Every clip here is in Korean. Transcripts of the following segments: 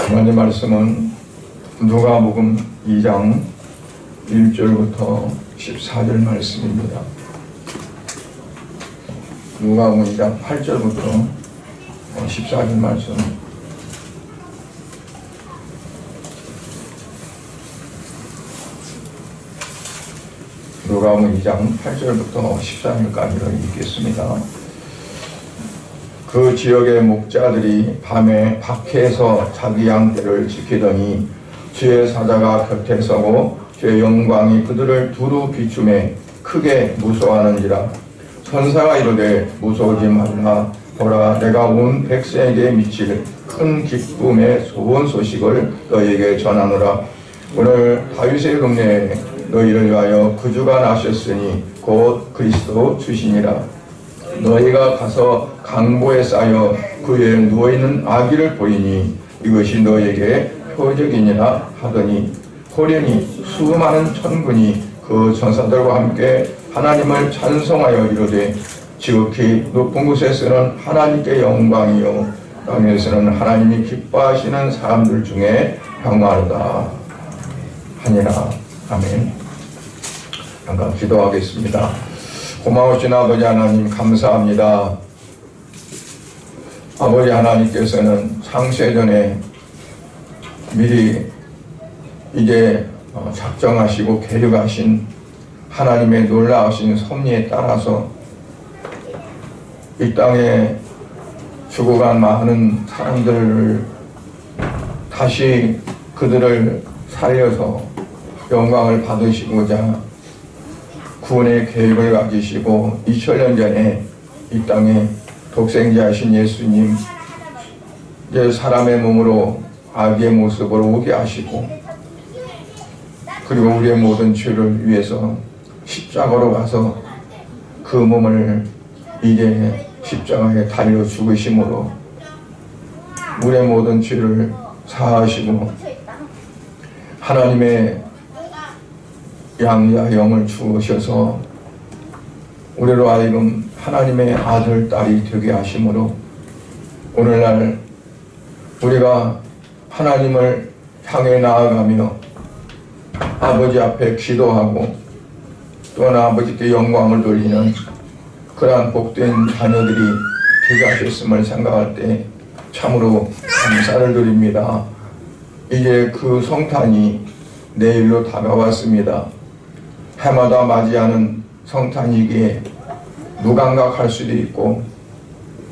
하나님 말씀은 누가복음 2장 1절부터 14절 말씀입니다. 누가복음 2장 8절부터 14절 말씀. 누가복음 2장 8절부터 14절까지를 읽겠습니다. 그 지역의 목자들이 밤에 밖에서 자기 양떼를 지키더니 주의 사자가 곁에 서고 주의 영광이 그들을 두루 비추매 크게 무서워하는지라. 천사가 이르되 무서워하지 말라. 보라, 내가 온 백성에게 미칠 큰 기쁨의 좋은 소식을 너희에게 전하노라. 오늘 다윗의 동네에 너희를 위하여 구주가 나셨으니 곧 그리스도 주시니라. 너희가 가서 강보에 쌓여 그 위에 누워있는 아기를 보이니 이것이 너희에게 표적이니라 하더니 호련히 수많은 천군이 그 천사들과 함께 하나님을 찬송하여 이르되 지극히 높은 곳에서는 하나님께 영광이요 땅에서는 하나님이 기뻐하시는 사람들 중에 평화로다 하니라. 아멘. 잠깐 기도하겠습니다. 고마우신 아버지 하나님 감사합니다. 아버지 하나님께서는 창세전에 미리 이제 작정하시고 계획하신 하나님의 놀라우신 섭리에 따라서 이 땅에 죽어간 많은 사람들을 다시 그들을 살려서 영광을 받으시고자 구원의 계획을 가지시고 2000년 전에 이 땅에 독생자이신 예수님 이제 사람의 몸으로 아기의 모습으로 오게 하시고 그리고 우리의 모든 죄를 위해서 십자가로 가서 그 몸을 이제 십자가에 달려 죽으심으로 우리의 모든 죄를 사하시고 하나님의 양자 영을 주셔서 우리로 하여금 하나님의 아들, 딸이 되게 하심으로 오늘날 우리가 하나님을 향해 나아가며 아버지 앞에 기도하고 또한 아버지께 영광을 돌리는 그러한 복된 자녀들이 되게 하셨음을 생각할 때 참으로 감사를 드립니다. 이제 그 성탄이 내일로 다가왔습니다. 해마다 맞이하는 성탄이기에 무감각할 수도 있고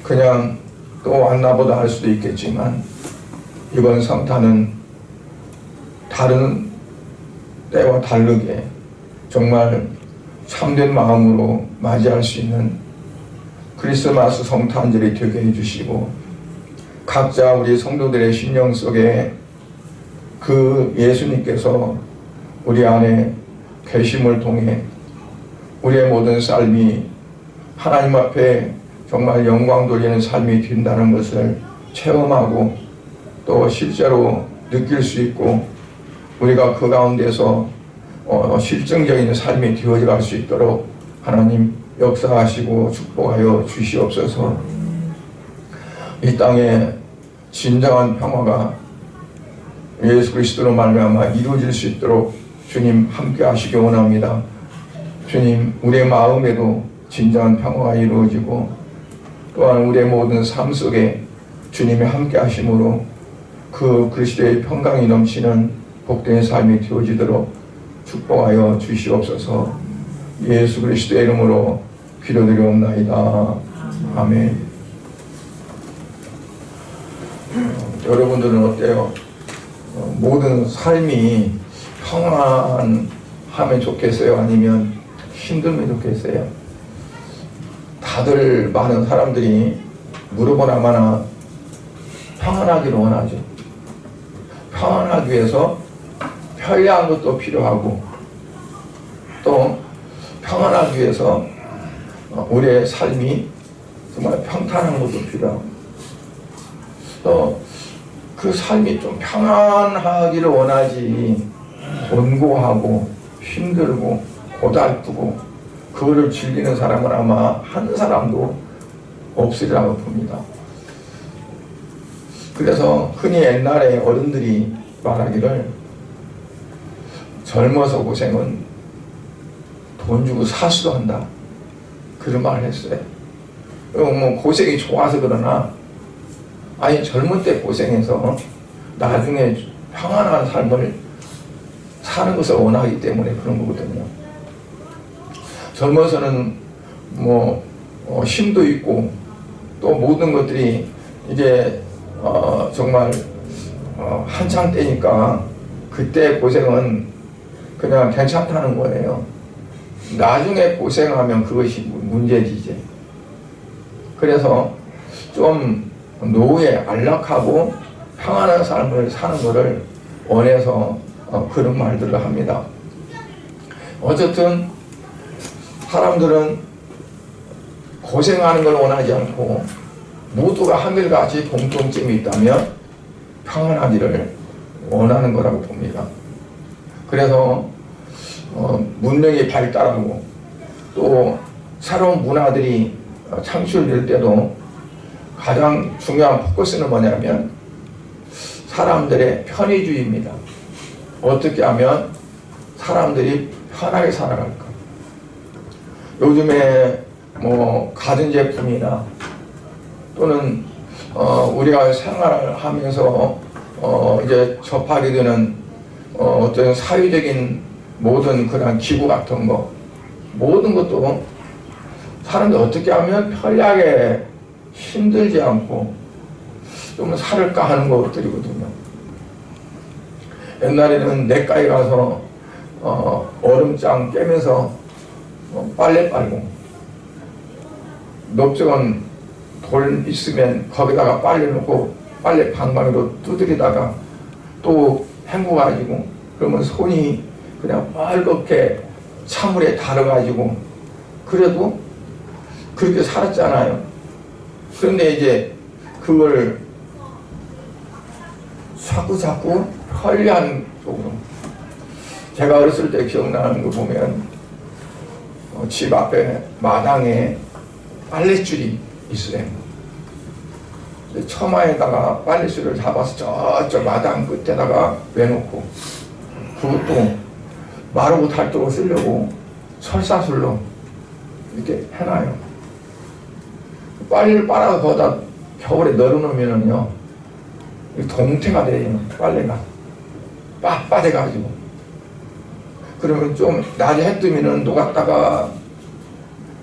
그냥 또 왔나보다 할 수도 있겠지만 이번 성탄은 다른 때와 다르게 정말 참된 마음으로 맞이할 수 있는 크리스마스 성탄절이 되게 해주시고 각자 우리 성도들의 심령 속에 그 예수님께서 우리 안에 계심을 통해 우리의 모든 삶이 하나님 앞에 정말 영광 돌리는 삶이 된다는 것을 체험하고 또 실제로 느낄 수 있고 우리가 그 가운데서 실증적인 삶이 되어져 갈 수 있도록 하나님 역사하시고 축복하여 주시옵소서. 이 땅에 진정한 평화가 예수 그리스도로 말미암아 이루어질 수 있도록 주님 함께 하시기 원합니다. 주님 우리의 마음에도 진정한 평화가 이루어지고 또한 우리의 모든 삶 속에 주님이 함께 하심으로 그 그리스도의 평강이 넘치는 복된 삶이 되어지도록 축복하여 주시옵소서. 예수 그리스도의 이름으로 기도드리옵나이다. 아멘. 여러분들은 어때요? 모든 삶이 평안하면 좋겠어요? 아니면 힘들면 좋겠어요? 다들 많은 사람들이 물어보나 마나 평안하기를 원하죠. 평안하기 위해서 편리한 것도 필요하고 또 평안하기 위해서 우리의 삶이 정말 평탄한 것도 필요하고 또 그 삶이 좀 평안하기를 원하지 곤고하고 힘들고 고달프고 그거를 즐기는 사람은 아마 한 사람도 없으리라고 봅니다. 그래서 흔히 옛날에 어른들이 말하기를 젊어서 고생은 돈 주고 사수도 한다, 그런 말을 했어요. 뭐 고생이 좋아서 그러나, 아니 젊은 때 고생해서 나중에 평안한 삶을 사는 것을 원하기 때문에 그런 거거든요. 젊어서는 뭐 힘도 있고 또 모든 것들이 이제 정말 한창 때니까 그때 고생은 그냥 괜찮다는 거예요. 나중에 고생하면 그것이 문제지 이제. 그래서 좀 노후에 안락하고 평안한 삶을 사는 것을 원해서 그런 말들을 합니다. 어쨌든 사람들은 고생하는 걸 원하지 않고 모두가 한결같이 공통점이 있다면 평안하기를 원하는 거라고 봅니다. 그래서 문명이 발달하고 또 새로운 문화들이 창출될 때도 가장 중요한 포커스는 뭐냐면 사람들의 편의주의입니다. 어떻게 하면 사람들이 편하게 살아갈까. 요즘에 뭐 가전제품이나 또는 우리가 생활하면서 이제 접하게 되는 어떤 사회적인 모든 그런 기구 같은 거, 모든 것도 사람들 어떻게 하면 편리하게 힘들지 않고 좀 살을까 하는 것들이거든요. 옛날에는 냇가에 가서 얼음장 깨면서 빨래 빨고, 넓적한 돌 있으면 거기다가 빨래 넣고 빨래 방망이로 두드리다가 또 헹궈가지고, 그러면 손이 그냥 빨갛게 찬물에 달아가지고 그래도 그렇게 살았잖아요. 그런데 이제 그걸 자꾸 편리한 쪽으로, 제가 어렸을 때 기억나는 거 보면 집 앞에 마당에 빨랫줄이 있어요. 처마에다가 빨랫줄을 잡아서 저쪽 마당 끝에다가 외놓고, 그것도 마르고 닳도록 쓰려고 설사술로 이렇게 해놔요. 빨래를 빨아서 거기다 겨울에 널어놓으면요 동태가 돼요. 빨래가 빳빳해가지고. 그러면 좀 낮에 해 뜨면은 녹았다가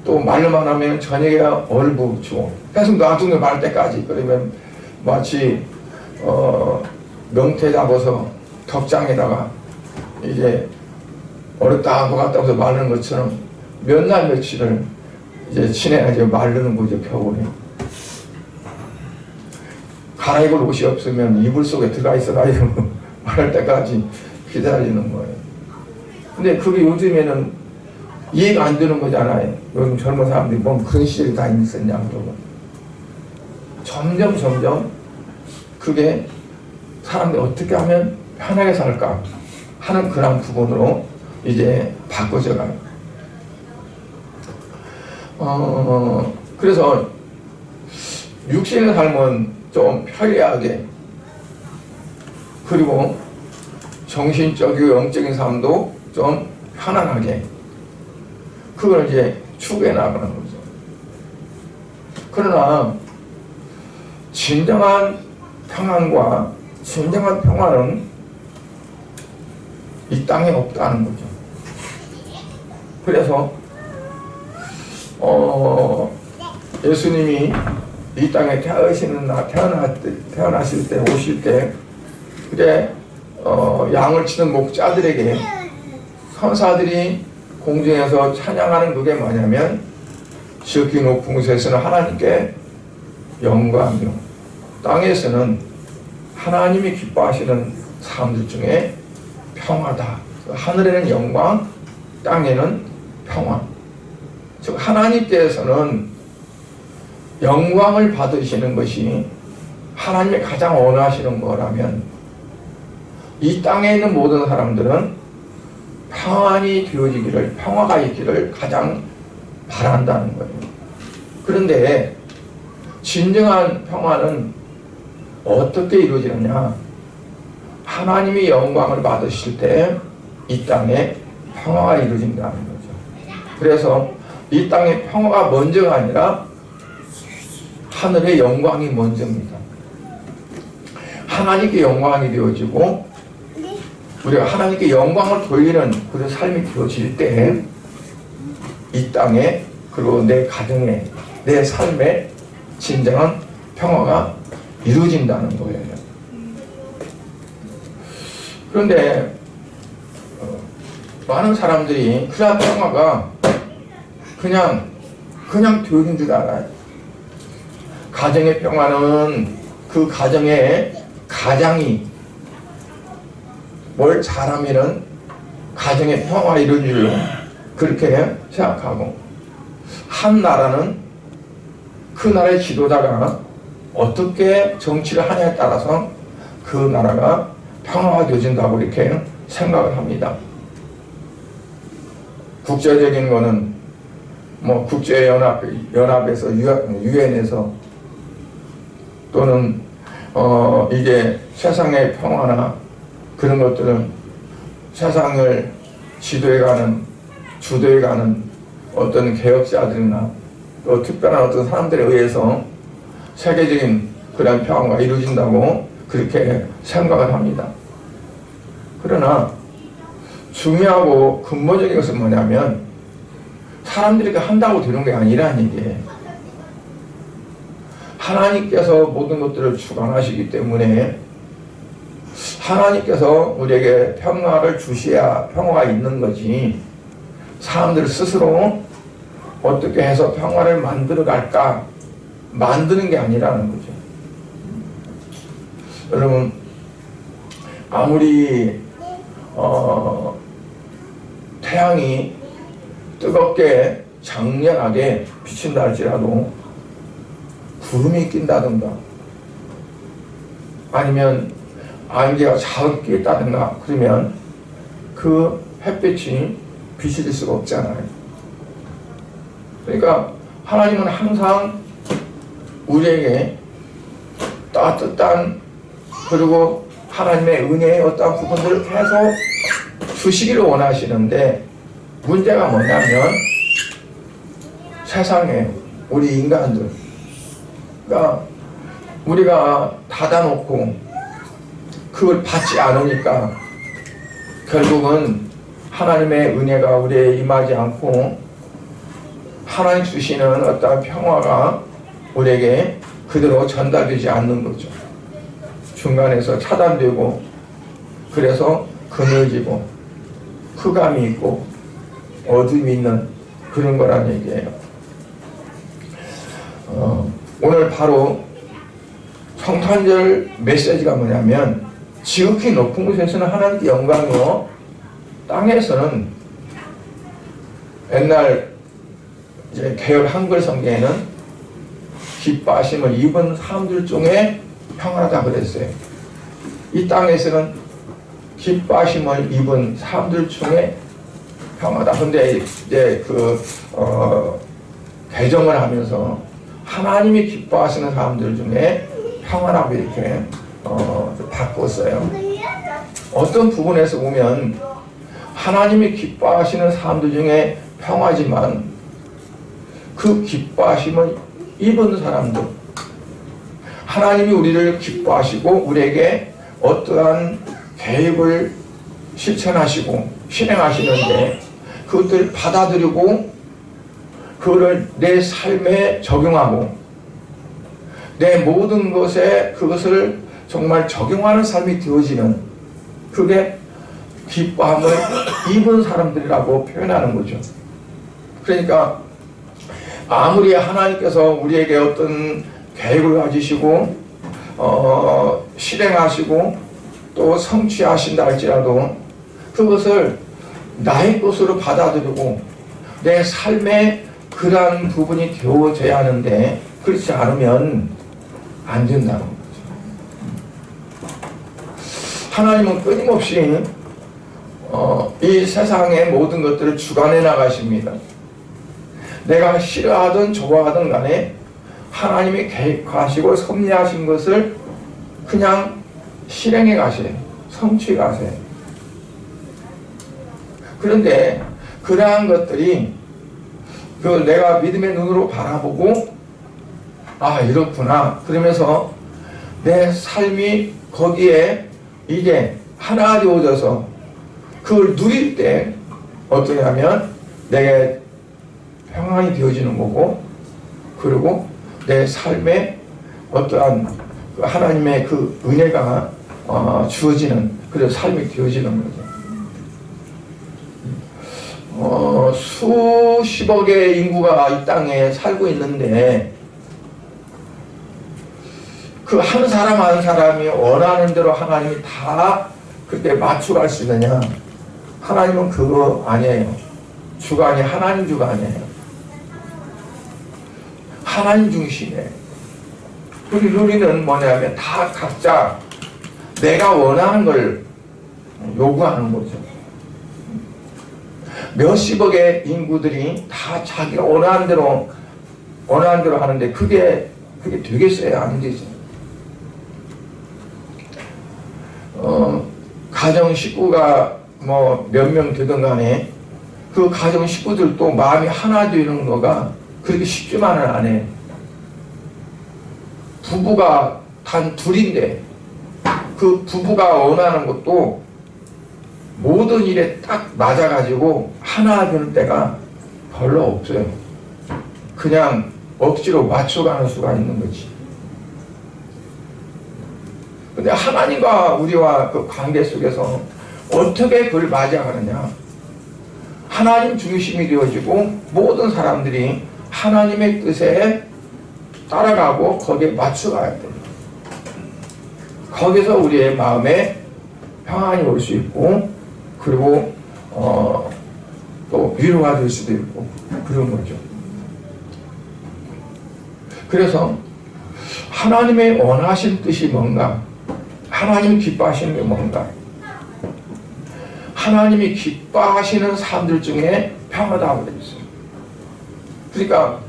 또 말로만 하면 저녁에 얼부죠. 계속 놔두면 말 때까지. 그러면 마치 명태 잡아서 덕장에다가 이제 얼었다 녹았다 해서 마르는 것처럼 몇 날 며칠을 이제 지내야지 마르는 거죠, 겨울에. 갈아입을 옷이 없으면 이불 속에 들어가 있어가지고 마를 때까지 기다리는 거예요. 근데 그게 요즘에는 이해가 안 되는 거잖아요. 요즘 젊은 사람들이 뭐 그런 시절이 다 있었냐, 그러고. 점점 그게 사람들이 어떻게 하면 편하게 살까 하는 그런 부분으로 이제 바꿔져 가요. 그래서 육신의 삶은 좀 편리하게, 그리고 정신적이고 영적인 삶도 좀 편안하게, 그걸 이제 추구해 나가는 거죠. 그러나 진정한 평안과 진정한 평안은 이 땅에 없다는 거죠. 그래서 예수님이 이 땅에 태어나실 때 오실 때, 그때 양을 치는 목자들에게 선사들이 공중에서 찬양하는 그게 뭐냐면, 지극히 높은 곳에서는 하나님께 영광이요, 땅에서는 하나님이 기뻐하시는 사람들 중에 평화다. 하늘에는 영광, 땅에는 평화. 즉 하나님께서는 영광을 받으시는 것이 하나님이 가장 원하시는 거라면, 이 땅에 있는 모든 사람들은 평안이 되어지기를, 평화가 있기를 가장 바란다는 거예요. 그런데 진정한 평화는 어떻게 이루어지느냐? 하나님이 영광을 받으실 때 이 땅에 평화가 이루어진다는 거죠. 그래서 이 땅에 평화가 먼저가 아니라 하늘의 영광이 먼저입니다. 하나님께 영광이 되어지고 우리가 하나님께 영광을 돌리는 그런 삶이 되어질 때 이 땅에 그리고 내 가정에 내 삶에 진정한 평화가 이루어진다는 거예요. 그런데 많은 사람들이 그런 평화가 그냥 되는 줄 알아요. 가정의 평화는 그 가정의 가장이 뭘 잘하면은 가정의 평화가 이루어진 줄로 그렇게 생각하고, 한 나라는 그 나라의 지도자가 어떻게 정치를 하냐에 따라서 그 나라가 평화가 되어진다고 이렇게 생각을 합니다. 국제적인 거는 뭐 국제연합에서 유엔에서 또는 이게 세상의 평화나 그런 것들은 세상을 주도해가는 어떤 개혁자들이나 또 특별한 어떤 사람들에 의해서 세계적인 그런 평화가 이루어진다고 그렇게 생각을 합니다. 그러나 중요하고 근본적인 것은 뭐냐면 사람들이 한다고 되는 게 아니라는 얘기예요. 하나님께서 모든 것들을 주관하시기 때문에 하나님께서 우리에게 평화를 주셔야 평화가 있는 거지, 사람들 스스로 어떻게 해서 평화를 만들어 갈까 만드는 게 아니라는 거죠. 여러분, 아무리 태양이 뜨겁게 장렬하게 비친다 할지라도 구름이 낀다든가 아니면 안개가 자욱게 있다든가 그러면 그 햇빛이 비칠 수가 없잖아요. 그러니까 하나님은 항상 우리에게 따뜻한, 그리고 하나님의 은혜의 어떤 부분들을 계속 주시기를 원하시는데, 문제가 뭐냐면 세상에 우리 인간들, 그러니까 우리가 닫아놓고 그걸 받지 않으니까 결국은 하나님의 은혜가 우리에 임하지 않고 하나님 주시는 어떤 평화가 우리에게 그대로 전달되지 않는 거죠. 중간에서 차단되고, 그래서 그늘지고 흑암이 있고 어둠이 있는 그런 거란 얘기예요. 오늘 바로 성탄절 메시지가 뭐냐면, 지극히 높은 곳에서는 하나님께 영광이요, 땅에서는, 옛날 이제 개혁 한글 성경에는 기뻐하심을 입은 사람들 중에 평안하다 그랬어요. 이 땅에서는 기뻐하심을 입은 사람들 중에 평안하다. 근데 이제 개정을 하면서 하나님이 기뻐하시는 사람들 중에 평안하고 이렇게 바꿨어요. 어떤 부분에서 보면 하나님이 기뻐하시는 사람들 중에 평화지만 그 기뻐하심을 입은 사람들, 하나님이 우리를 기뻐하시고 우리에게 어떠한 계획을 실천하시고 실행하시는데 그것들을 받아들이고 그거를 내 삶에 적용하고 내 모든 것에 그것을 정말 적용하는 삶이 되어지는, 그게 기뻐함을 입은 사람들이라고 표현하는 거죠. 그러니까 아무리 하나님께서 우리에게 어떤 계획을 가지시고 실행하시고 또 성취하신다 할지라도 그것을 나의 것으로 받아들이고 내 삶에 그러한 부분이 되어져야 하는데, 그렇지 않으면 안 된다는 거죠. 하나님은 끊임없이 이 세상의 모든 것들을 주관해 나가십니다. 내가 싫어하든 좋아하든 간에 하나님이 계획하시고 섭리하신 것을 그냥 실행해 가세요. 성취해 가세요. 그런데 그러한 것들이 내가 믿음의 눈으로 바라보고 아 이렇구나 그러면서 내 삶이 거기에 이게 하나 되어져서 그걸 누릴 때 어떻게 하면 내게 평안이 되어지는 거고, 그리고 내 삶에 어떠한 하나님의 그 은혜가 주어지는 그런 삶이 되어지는 거죠. 수십억의 인구가 이 땅에 살고 있는데 그 한 사람 한 사람이 원하는 대로 하나님이 다 그때 맞춰갈 수 있느냐? 하나님은 그거 아니에요. 주관이 하나님 주관이에요. 하나님 중심이에요. 우리는 뭐냐면 다 각자 내가 원하는 걸 요구하는 거죠. 몇십억의 인구들이 다 자기가 원하는 대로 하는데 그게 되겠어요? 안 되죠. 가정 식구가 뭐 몇 명 되든 간에 그 가정 식구들도 마음이 하나 되는 거가 그렇게 쉽지만은 않아요. 부부가 단 둘인데 그 부부가 원하는 것도 모든 일에 딱 맞아가지고 하나 되는 때가 별로 없어요. 그냥 억지로 맞춰가는 수가 있는 거지. 근데 하나님과 우리와 그 관계 속에서 어떻게 그걸 맞이하느냐. 하나님 중심이 되어지고 모든 사람들이 하나님의 뜻에 따라가고 거기에 맞춰가야 돼요. 거기서 우리의 마음에 평안이 올 수 있고, 그리고 또 위로가 될 수도 있고 그런 거죠. 그래서 하나님의 원하신 뜻이 뭔가, 하나님이 기뻐하시는 게 뭔가, 하나님이 기뻐하시는 사람들 중에 평화다고 되어 있어요. 그러니까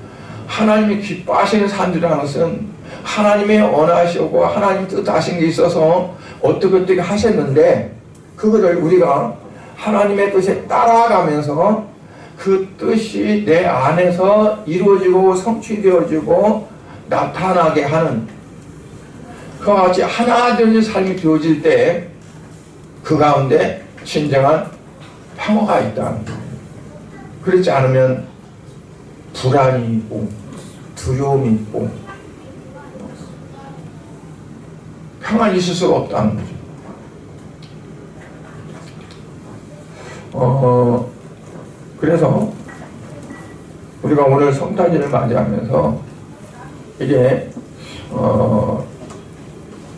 하나님이 기뻐하시는 사람들이라는 것은 하나님의 원하시고 하나님 뜻하신 게 있어서 어떻게 하셨는데 그거를 우리가 하나님의 뜻에 따라가면서 그 뜻이 내 안에서 이루어지고 성취되어지고 나타나게 하는, 그와 같이 하나 되는 삶이 되어질 때 그 가운데 진정한 평화가 있다. 그렇지 않으면 불안이 있고 두려움이 있고 평안이 있을 수가 없다는 거죠. 그래서 우리가 오늘 성탄절을 맞이하면서 이게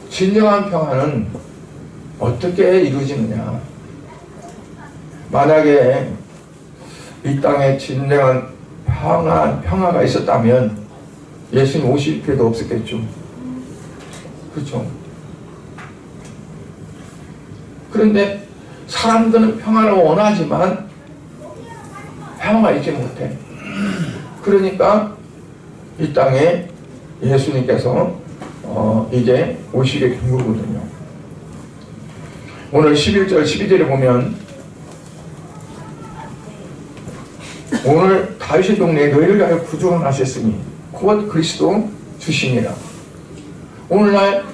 진정한 평안은 어떻게 이루어지느냐. 만약에 이 땅에 진정한 평화가 있었다면 예수님 오실 필요도 없었겠죠. 그렇죠. 그런데 사람들은 평화를 원하지만 평화가 있지 못해. 그러니까 이 땅에 예수님께서 이제 오시게 된 거거든요. 오늘 11절 12절에 보면 오늘 다윗의 동네에 너희를 위하여 구주를 하셨으니 곧 그리스도 주시니라. 오늘날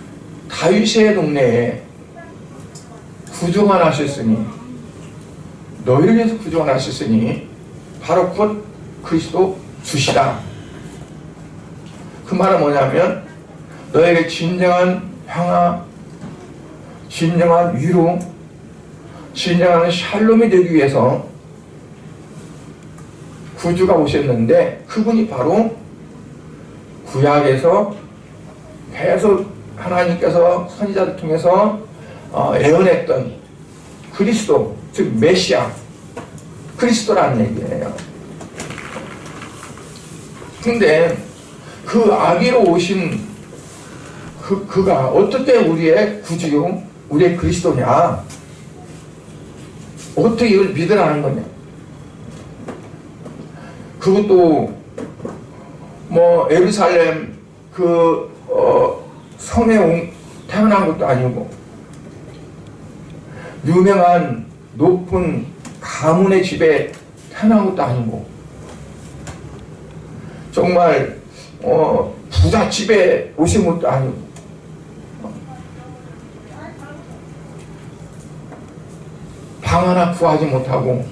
다윗의 동네에 구주만 하셨으니, 너희를 위해서 구주만 하셨으니 바로 곧 그리스도 주시다. 그 말은 뭐냐면 너에게 진정한 평화, 진정한 위로, 진정한 샬롬이 되기 위해서 구주가 오셨는데 그분이 바로 구약에서 계속 하나님께서 선지자를 통해서 예언했던 그리스도, 즉 메시아 그리스도라는 얘기예요. 근데 그 아기로 오신 그가 어떻게 우리의 구주요, 우리의 그리스도냐, 어떻게 이걸 믿으라는 거냐. 그것도 뭐 예루살렘 그 성에 태어난 것도 아니고 유명한 높은 가문의 집에 태어난 것도 아니고 정말 부잣집에 오신 것도 아니고 방 하나 구하지 못하고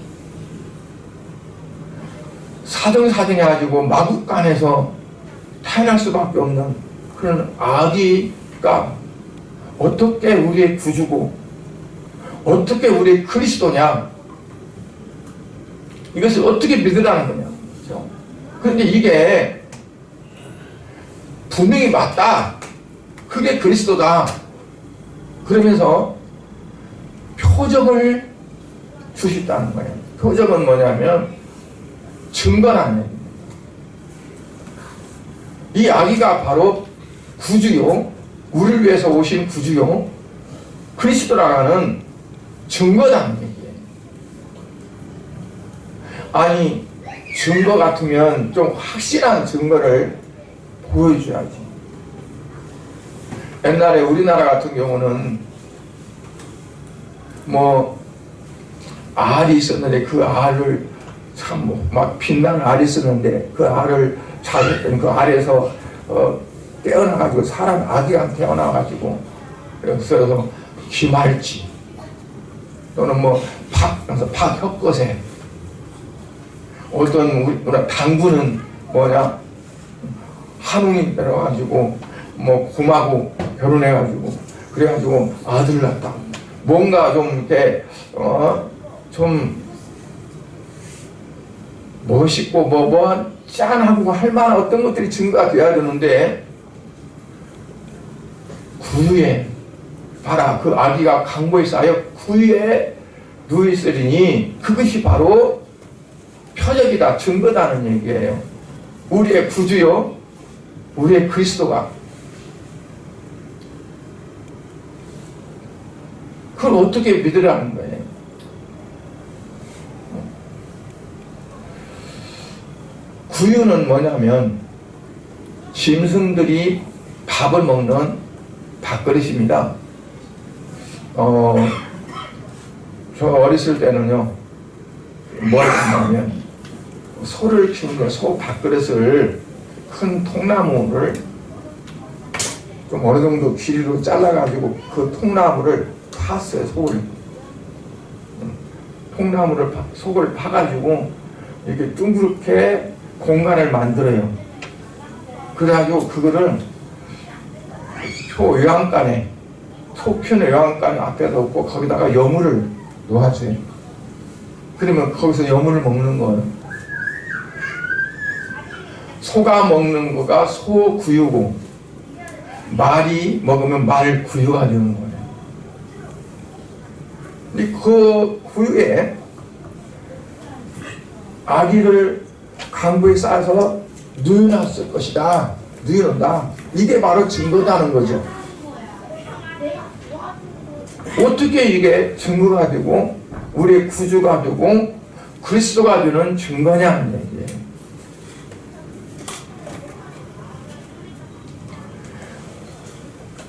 사등사등해 가지고 마국간에서 태어날 수밖에 없는 그런 아기가 어떻게 우리의 구주고 어떻게 우리의 그리스도냐, 이것을 어떻게 믿으라는 거냐. 그렇죠? 그런데 이게 분명히 맞다, 그게 그리스도다 그러면서 표적을 주셨다는 거예요. 표적은 뭐냐면 증거라는 얘기입니다. 이 아기가 바로 구주요, 우리를 위해서 오신 구주요, 그리스도라는 증거라는 얘기예요. 아니, 증거 같으면 좀 확실한 증거를 보여줘야지. 옛날에 우리나라 같은 경우는 뭐 알이 있었는데 그 알을 참 막 빛나는 알이 있었는데 그 알을 잡았더니 그 알에서 깨어나가지고 사람 아기가 태어나가지고 그래서 기말지 또는 뭐 박혁거세, 어떤 우리 당구는 뭐냐 한웅이 내려가지고 뭐 곰하고 결혼해가지고 그래가지고 아들을 낳았다. 뭔가 좀 이렇게 좀 멋있고 뭐 짠하고 할 만한 어떤 것들이 증거가 돼야 되는데, 구유에 봐라, 그 아기가 강보에 쌓여 구유에 누워있으리니 그것이 바로 표적이다, 증거다는 얘기예요. 우리의 구주요, 우리의 그리스도가. 그걸 어떻게 믿으라는 거예요? 구유는 뭐냐면 짐승들이 밥을 먹는 밥그릇입니다. 저 어렸을 때는요, 뭘 했냐면 소를 키우는 소 밥그릇을 큰 통나무를 좀 어느 정도 길이로 잘라가지고 그 통나무를 팠어요. 속을 파가지고 이렇게 둥그렇게 공간을 만들어요. 그래가지고 그거를 소 키우는 요양간 앞에다 놓고 거기다가 여물을 놓아줘요. 그러면 거기서 여물을 먹는 거예요. 소가 먹는 거가 소구유고 말이 먹으면 말구유가 되는 거예요. 근데 그 구유에 아기를 강부에 싸서 누여놨을 것이다. 누여놓는다. 이게 바로 증거다는 거죠. 어떻게 이게 증거가 되고 우리의 구주가 되고 그리스도가 되는 증거냐는 얘기예요.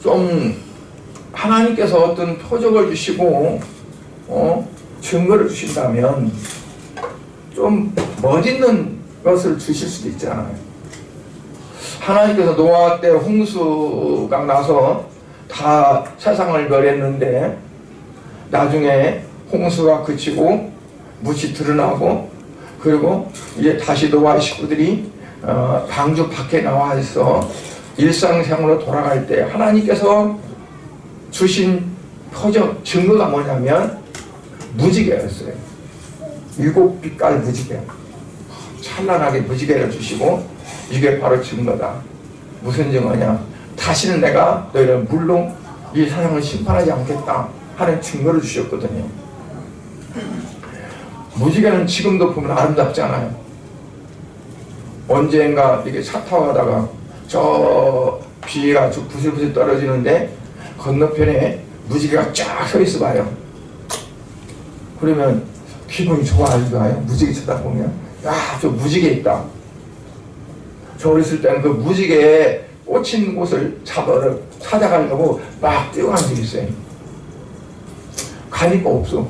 좀 하나님께서 어떤 표적을 주시고 증거를 주신다면 좀 멋있는 것을 주실 수도 있잖아요. 하나님께서 노아 때 홍수가 나서 다 세상을 멸했는데 나중에 홍수가 그치고 묻이 드러나고 그리고 이제 다시 노아의 식구들이 방주 밖에 나와 있어 일상생활로 돌아갈 때 하나님께서 주신 표적 증거가 뭐냐면 무지개였어요. 7빛깔 무지개, 찬란하게 무지개를 주시고 이게 바로 증거다. 무슨 증거냐? 다시는 내가 너희를 물론 이 세상을 심판하지 않겠다 하는 증거를 주셨거든요. 무지개는 지금도 보면 아름답잖아요. 언젠가 이렇게 차 타고 가다가 저 비가 부슬부슬 떨어지는데 건너편에 무지개가 쫙 서 있어 봐요. 그러면 기분이 좋아요? 무지개 쳐다보면 야, 저 무지개 있다. 저 어렸을 때는 그 무지개에 꽃 있는 곳을 찾아가려고 막 뛰어가는 적이 있어요. 가니까 없어.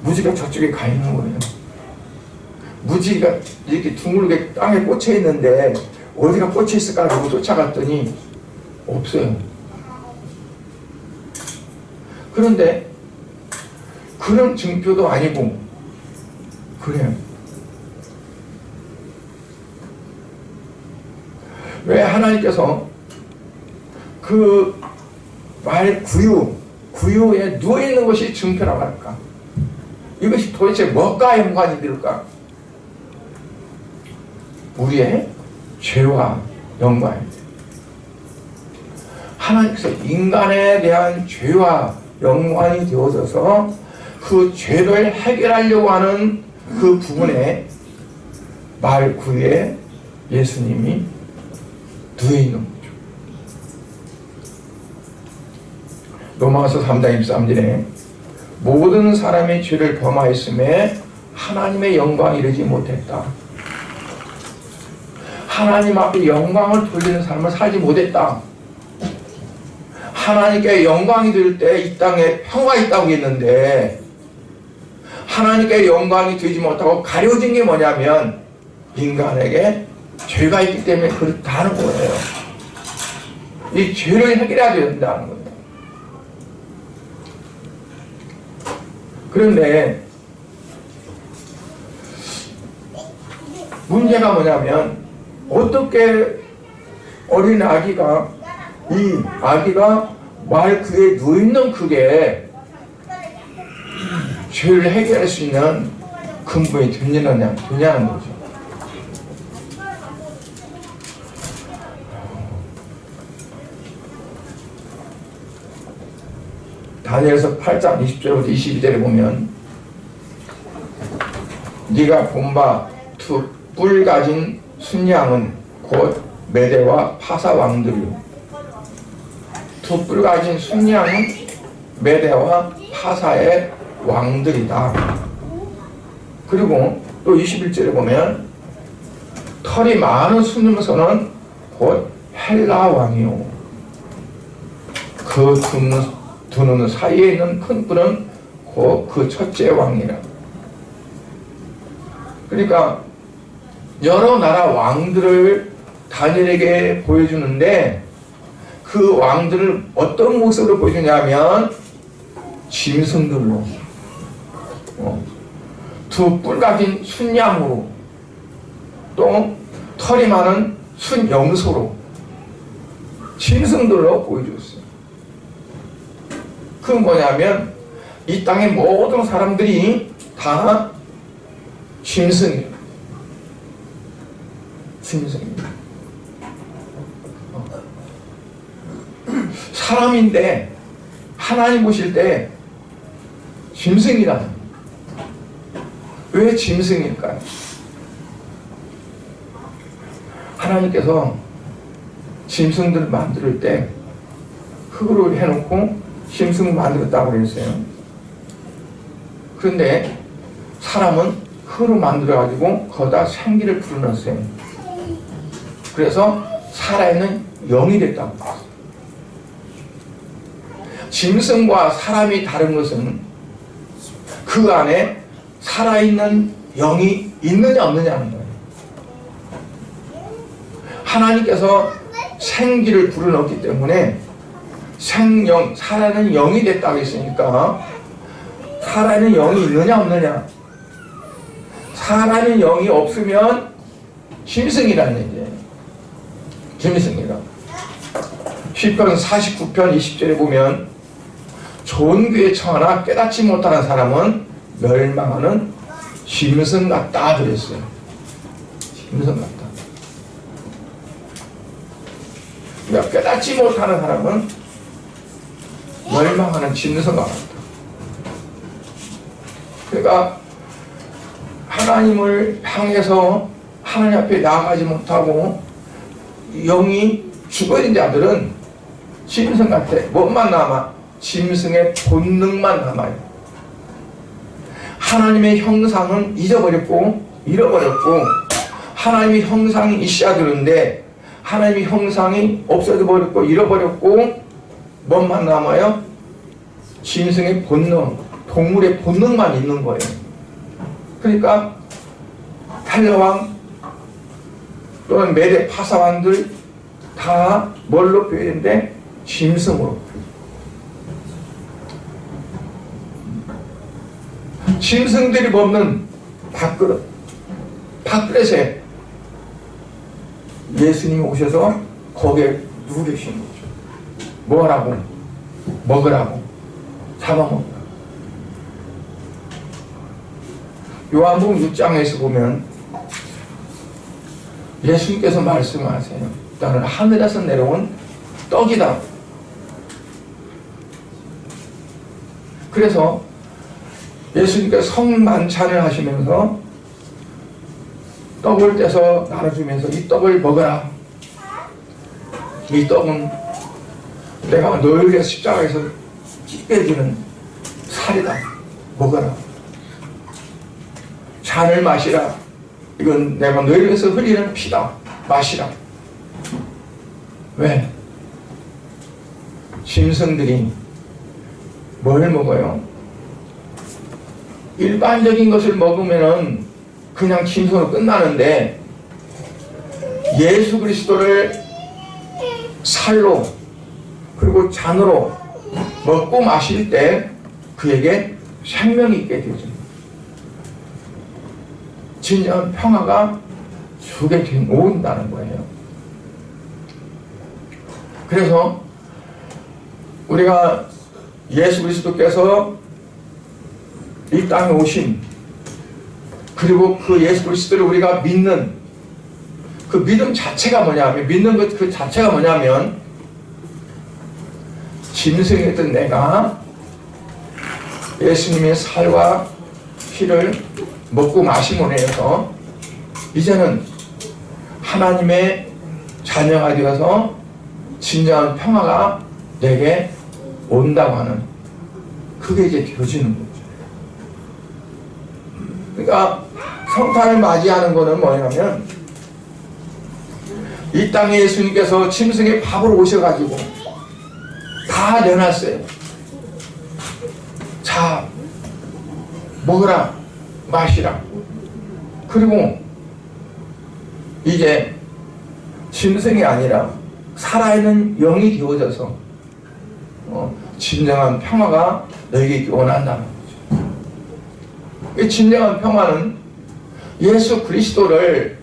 무지가 저쪽에 가 있는 거예요. 무지가 이렇게 둥글게 땅에 꽂혀 있는데 어디가 꽂혀 있을까 하고 쫓아갔더니 없어요. 그런데 그런 증표도 아니고 그래요. 왜 하나님께서 그 말 구유에 누워있는 것이 증표라고 할까? 이것이 도대체 뭐가 연관이 될까? 우리의 죄와 연관입니다. 하나님께서 인간에 대한 죄와 연관이 되어져서 그 죄를 해결하려고 하는 그 부분에 말 구유에 예수님이 누워있는 거죠. 로마서 3장 23절에 모든 사람이 죄를 범하였음에 하나님의 영광에 이르지 못했다. 하나님 앞에 영광을 돌리는 삶을 살지 못했다. 하나님께 영광이 될 때 이 땅에 평화가 있다고 했는데 하나님께 영광이 되지 못하고 가려진 게 뭐냐면 인간에게 죄가 있기 때문에 그렇다는 거예요. 이 죄를 해결해야 된다는 거예요. 그런데 문제가 뭐냐면 어떻게 어린 아기가 이 아기가 말 그에 누워있는 그게 죄를 해결할 수 있는 근본이 되냐는 거죠. 다니엘서 8장 20절부터 22절에 보면 네가 본 바 두 뿔 가진 순양은 곧 메대와 파사 왕들이요. 두 뿔 가진 순양은 메대와 파사의 왕들이다. 그리고 또 21절에 보면 털이 많은 순임서는 곧 헬라 왕이요. 그 두 눈 사이에 있는 큰 뿔은 곧 그 첫째 왕이라. 그러니까 여러 나라 왕들을 다니엘에게 보여주는데 그 왕들을 어떤 모습으로 보여주냐면 짐승들로 두 뿔 가진 순양으로 또 털이 많은 순염소로 짐승들로 보여줬어요. 그건 뭐냐면 이 땅의 모든 사람들이 다 짐승이에요. 짐승입니다. 사람인데 하나님 보실 때 짐승이라는. 왜 짐승일까요? 하나님께서 짐승들을 만들 때 흙으로 해놓고 짐승을 만들었다고 그랬어요. 그런데 사람은 흙으로 만들어가지고 거기다 생기를 불어넣었어요. 그래서 살아있는 영이 됐다고 그랬어요. 짐승과 사람이 다른 것은 그 안에 살아있는 영이 있느냐 없느냐는 거예요. 하나님께서 생기를 불어넣었기 때문에 생영, 살아있는 영이 됐다고 했으니까 살아있는 영이 있느냐 없느냐. 살아있는 영이 없으면 짐승이라는 얘기예요. 짐승이라. 시편 49편 20절에 보면 좋은 귀에 청하나 깨닫지 못하는 사람은 멸망하는 짐승 같다 그랬어요. 짐승 같다. 그러니까 깨닫지 못하는 사람은 멸망하는 짐승 같다. 그러니까 하나님을 향해서 하나님 앞에 나아가지 못하고 영이 죽어진 자들은 짐승 같아. 뭐만 남아? 짐승의 본능만 남아요. 하나님의 형상은 잊어버렸고 잃어버렸고 하나님의 형상이 있어야 되는데 하나님의 형상이 없어져 버렸고 잃어버렸고 뭐만 남아요? 짐승의 본능, 동물의 본능만 있는 거예요. 그러니까 헬라왕 또는 메대 파사왕들 다 뭘로 표현돼? 짐승으로. 짐승들이 먹는 밥그릇에 예수님이 오셔서 거기에 누워 계신 거죠. 뭐라고? 먹으라고. 잡아먹으라고. 요한복음 6장에서 보면 예수님께서 말씀하세요. 나는 하늘에서 내려온 떡이다. 그래서 예수님께서 성만찬을 하시면서 떡을 떼서 나눠주면서 이 떡을 먹어라. 이 떡은 내가 너희를 위해서 십자가에서 찢게 주는 살이다. 먹어라. 잔을 마시라. 이건 내가 너희를 위해서 흘리는 피다. 마시라. 왜? 짐승들이 뭘 먹어요? 일반적인 것을 먹으면은 그냥 짐승으로 끝나는데 예수 그리스도를 살로 그리고 잔으로 먹고 마실 때 그에게 생명이 있게 되죠. 진정한 평화가 주게 오는다는 거예요. 그래서 우리가 예수 그리스도께서 이 땅에 오신 그리고 그 예수 그리스도를 우리가 믿는 그 믿음 자체가 뭐냐면 믿는 것 그 자체가 뭐냐면 짐승이었던 내가 예수님의 살과 피를 먹고 마심으로 해서 이제는 하나님의 자녀가 되어서 진정한 평화가 내게 온다고 하는 그게 이제 되어지는 거죠. 그러니까 성탄을 맞이하는 거는 뭐냐면 이 땅에 예수님께서 짐승의 밥으로 오셔가지고 다 내놨어요. 자, 먹으라, 마시라. 그리고 이제 짐승이 아니라 살아있는 영이 되어져서 진정한 평화가 너에게 원한다는 거죠. 이 진정한 평화는 예수 그리스도를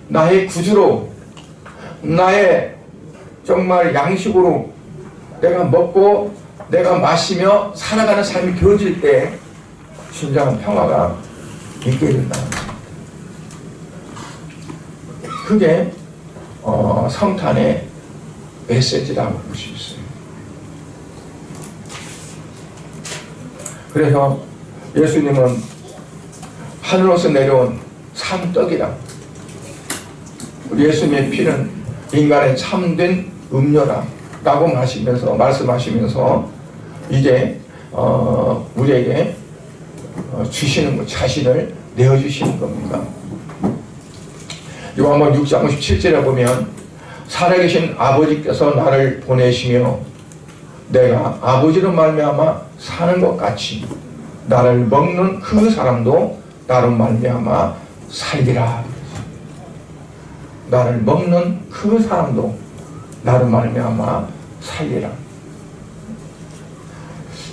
나의 구주로 나의 정말 양식으로 내가 먹고 내가 마시며 살아가는 삶이 되어질 때 진정한 평화가 있게 된다는 거죠. 그게 성탄의 메시지라고 볼 수 있어요. 그래서 예수님은 하늘로서 내려온 산떡이라. 예수님의 피는 인간의 참된 음료라 라고 말씀하시면서 이제 우리에게 주시는 것, 자신을 내어주시는 겁니다. 요한복음 6장 57절에 보면 살아계신 아버지께서 나를 보내시며 내가 아버지로 말미암아 사는 것 같이 나를 먹는 그 사람도 나로 말미암아 살리라. 나를 먹는 그 사람도 나로 말미암아 살리라.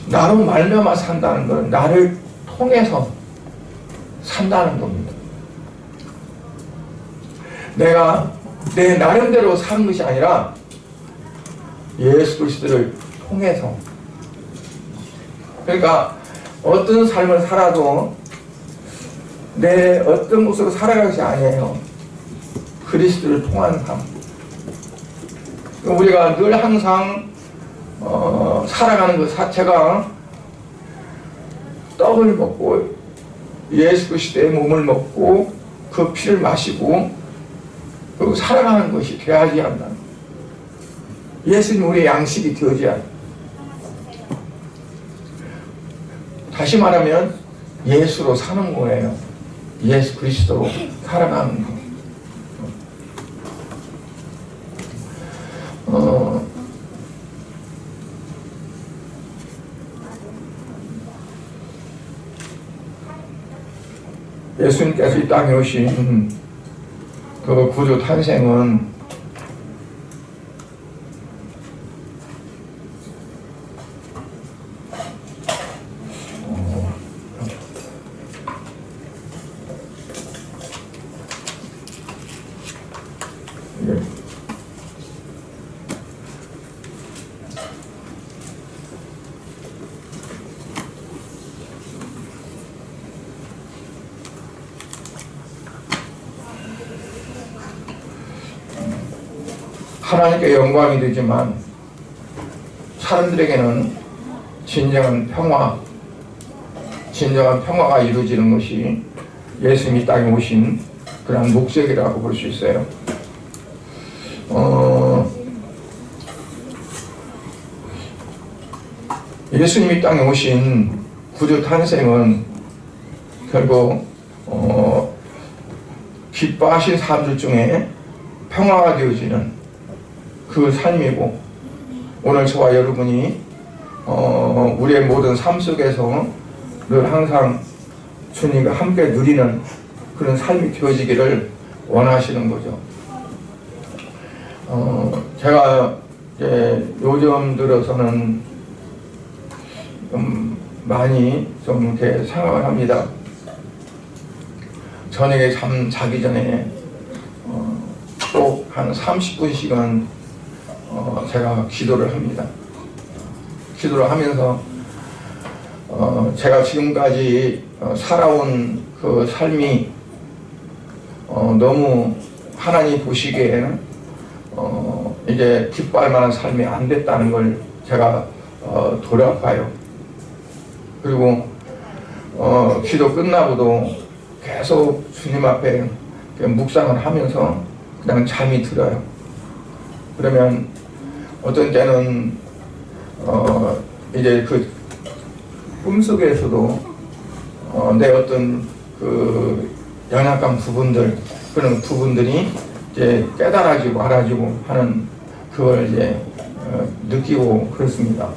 나로 말미암아 산다는 것은 나를 통해서 산다는 겁니다. 내가 내 나름대로 사는 것이 아니라 예수 그리스도를 통해서. 그러니까 어떤 삶을 살아도 내 어떤 모습으로 살아가는 것이 아니에요. 그리스도를 통한 삶. 우리가 늘 항상 살아가는 것 자체가 떡을 먹고 예수 그리스도의 몸을 먹고 그 피를 마시고 그리고 살아가는 것이 되어야지 한다. 예수님 우리의 양식이 되어져야 한다. 다시 말하면 예수로 사는 거예요. 예수 그리스도로 살아가는 거. 예수님께서 이 땅에 오신 그 구주 탄생은 하나님께 영광이 되지만 사람들에게는 진정한 평화가 이루어지는 것이 예수님이 땅에 오신 그런 목적이라고 볼 수 있어요. 예수님이 땅에 오신 구주 탄생은 결국 기뻐하신 사람들 중에 평화가 되어지는 그 삶이고, 오늘 저와 여러분이 우리의 모든 삶 속에서 늘 항상 주님과 함께 누리는 그런 삶이 되어지기를 원하시는 거죠. 제가 요즘 들어서는 많이 좀 이렇게 생각을 합니다. 저녁에 자기 전에 꼭 한 30분씩은 제가 기도를 합니다. 기도를 하면서 제가 지금까지 살아온 그 삶이 너무 하나님 보시기에는 이제 기뻐할 만한 삶이 안 됐다는 걸 제가 돌아봐요. 그리고 기도 끝나고도 계속 주님 앞에 묵상을 하면서 그냥 잠이 들어요. 그러면 어떤 때는 이제 그 꿈속에서도 내 어떤 그 연약한 부분들, 그런 부분들이 이제 깨달아지고 알아지고 하는 그걸 이제 느끼고 그렇습니다.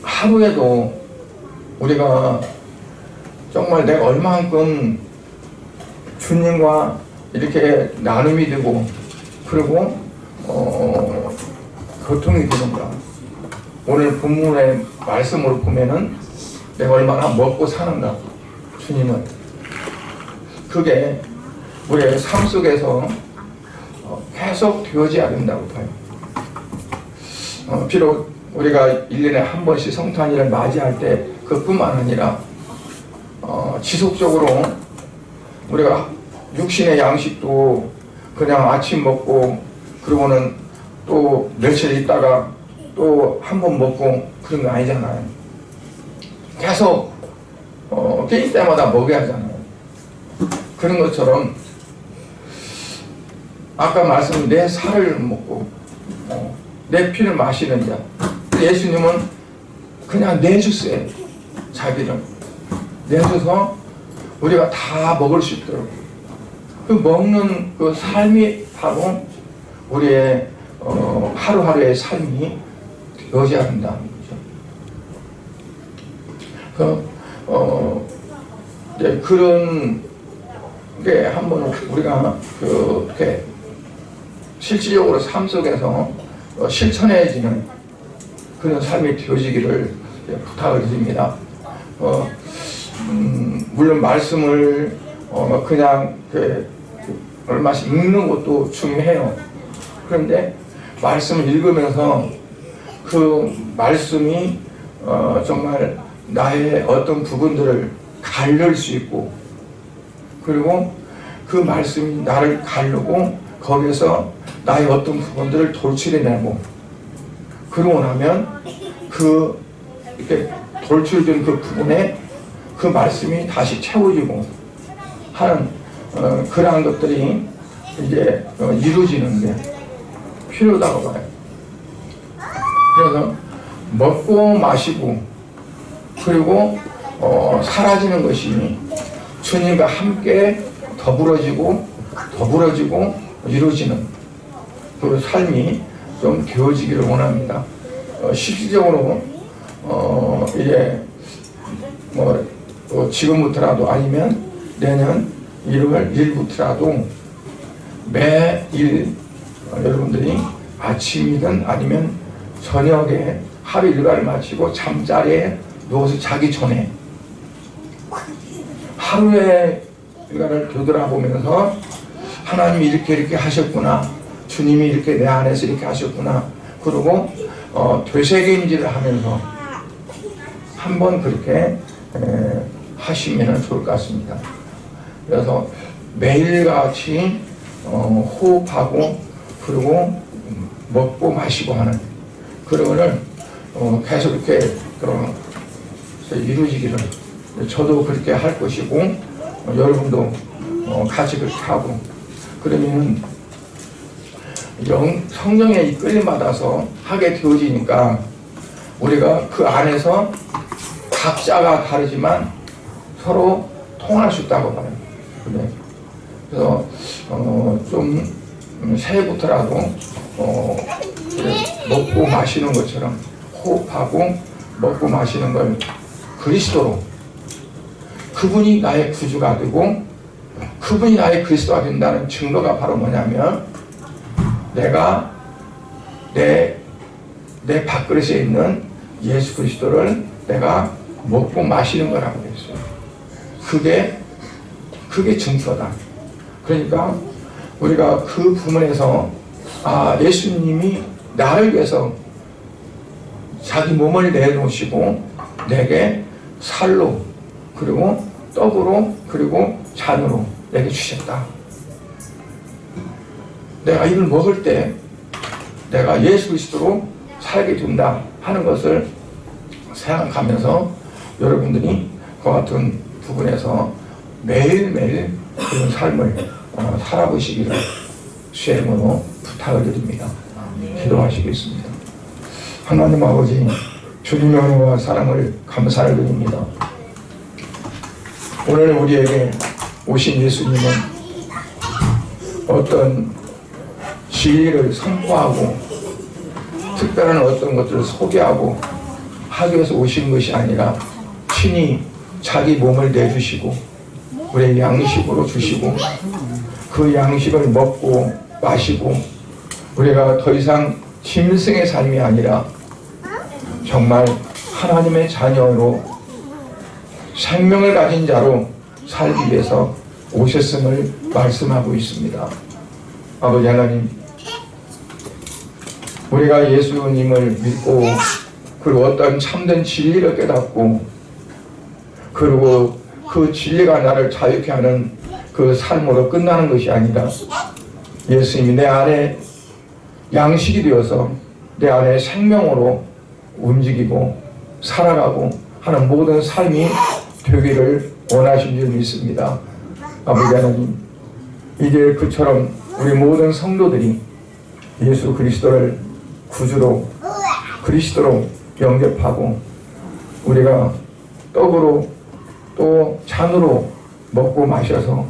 하루에도 우리가 정말 내가 얼마만큼 주님과 이렇게 나눔이 되고, 그리고 교통이 되는가. 오늘 본문의 말씀으로 보면은 내가 얼마나 먹고 사는가, 주님은. 그게 우리의 삶 속에서 계속 되어져야 된다고 봐요. 비록 우리가 1년에 한 번씩 성탄일을 맞이할 때 그뿐만 아니라 지속적으로 우리가 육신의 양식도 그냥 아침 먹고 그러고는 또 며칠 있다가 또 한 번 먹고 그런 거 아니잖아요. 계속 끼니 때마다 먹어야 하잖아요. 그런 것처럼 아까 말씀드린 내 살을 먹고 내 피를 마시는 자, 예수님은 그냥 내주세요. 자기를 내줘서 우리가 다 먹을 수 있도록, 그 먹는 그 삶이 바로 우리의 하루하루의 삶이 되어져야 한다는 거죠. 이제 그런 게 한번 우리가 그렇게 실질적으로 삶 속에서 실천해지는 그런 삶이 되어지기를 부탁을 드립니다. 물론 말씀을 그냥 얼마씩 읽는 것도 중요해요. 그런데 말씀을 읽으면서 그 말씀이 정말 나의 어떤 부분들을 가를 수 있고, 그리고 그 말씀이 나를 가르고 거기서 나의 어떤 부분들을 돌출해내고, 그러고 나면 그 이렇게 돌출된 그 부분에 그 말씀이 다시 채워지고 하는 그러한 것들이 이제 이루어지는 게 필요하다고 봐요. 그래서 먹고 마시고 그리고 사라지는 것이 주님과 함께 더불어지고 이루어지는 그 삶이 좀 되어지기를 원합니다. 실질적으로 이제 또 지금부터라도 아니면 내년 1월 1일부터라도 매일 여러분들이 아침이든 아니면 저녁에 하루 일과를 마치고 잠자리에 누워서 자기 전에 하루의 일과를 되돌아보면서 하나님이 이렇게 하셨구나, 주님이 이렇게 내 안에서 이렇게 하셨구나, 그리고 되새김질을 하면서 한번 그렇게 하시면 좋을 것 같습니다. 그래서 매일같이 호흡하고 그리고 먹고 마시고 하는 그런 거를 계속 이렇게 이루어지기를 저도 그렇게 할 것이고 여러분도 같이 그렇게 하고 그러면 성령의 이끌림 받아서 하게 되어지니까 우리가 그 안에서 각자가 다르지만 서로 통할 수 있다고 봐요. 그래서 좀 새해부터라도 먹고 마시는 것처럼 호흡하고 먹고 마시는 걸 그리스도로, 그분이 나의 구주가 되고 그분이 나의 그리스도가 된다는 증거가 바로 뭐냐면 내가 내 밥그릇에 있는 예수 그리스도를 내가 먹고 마시는 거라고 했어요. 그게 증거다. 그러니까 우리가 그 부분에서 예수님이 나를 위해서 자기 몸을 내놓으시고 내게 살로 그리고 떡으로 그리고 잔으로 내게 주셨다. 내가 이걸 먹을 때 내가 예수 그리스도로 살게 된다 하는 것을 생각하면서 여러분들이 그 같은 부분에서 매일매일 그런 삶을 살아보시기를 주의 이름으로 부탁을 드립니다. 기도하시겠습니다. 하나님 아버지, 주님의 은혜와 사랑을 감사를 드립니다. 오늘 우리에게 오신 예수님은 어떤 진리를 선포하고 특별한 어떤 것들을 소개하고 하기 위해서 오신 것이 아니라 친히 자기 몸을 내주시고 우리의 양식으로 주시고 그 양식을 먹고 마시고 우리가 더 이상 짐승의 삶이 아니라 정말 하나님의 자녀로 생명을 가진 자로 살기 위해서 오셨음을 말씀하고 있습니다. 아버지 하나님, 우리가 예수님을 믿고 그리고 어떤 참된 진리를 깨닫고 그리고 그 진리가 나를 자유케 하는 그 삶으로 끝나는 것이 아니라 예수님이 내 안에 양식이 되어서 내 안에 생명으로 움직이고 살아가고 하는 모든 삶이 되기를 원하신 줄 믿습니다. 아버지 하나님, 이제 그처럼 우리 모든 성도들이 예수 그리스도를 구주로 그리스도로 영접하고 우리가 떡으로 또 잔으로 먹고 마셔서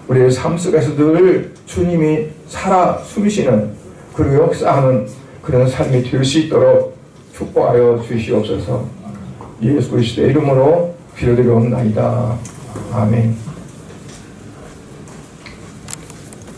우리의 삶 속에서 늘 주님이 살아 숨쉬는 그리고 역사하는 그런 삶이 될 수 있도록 축복하여 주시옵소서. 예수 그리스도의 이름으로 기도드리옵나이다. 아멘.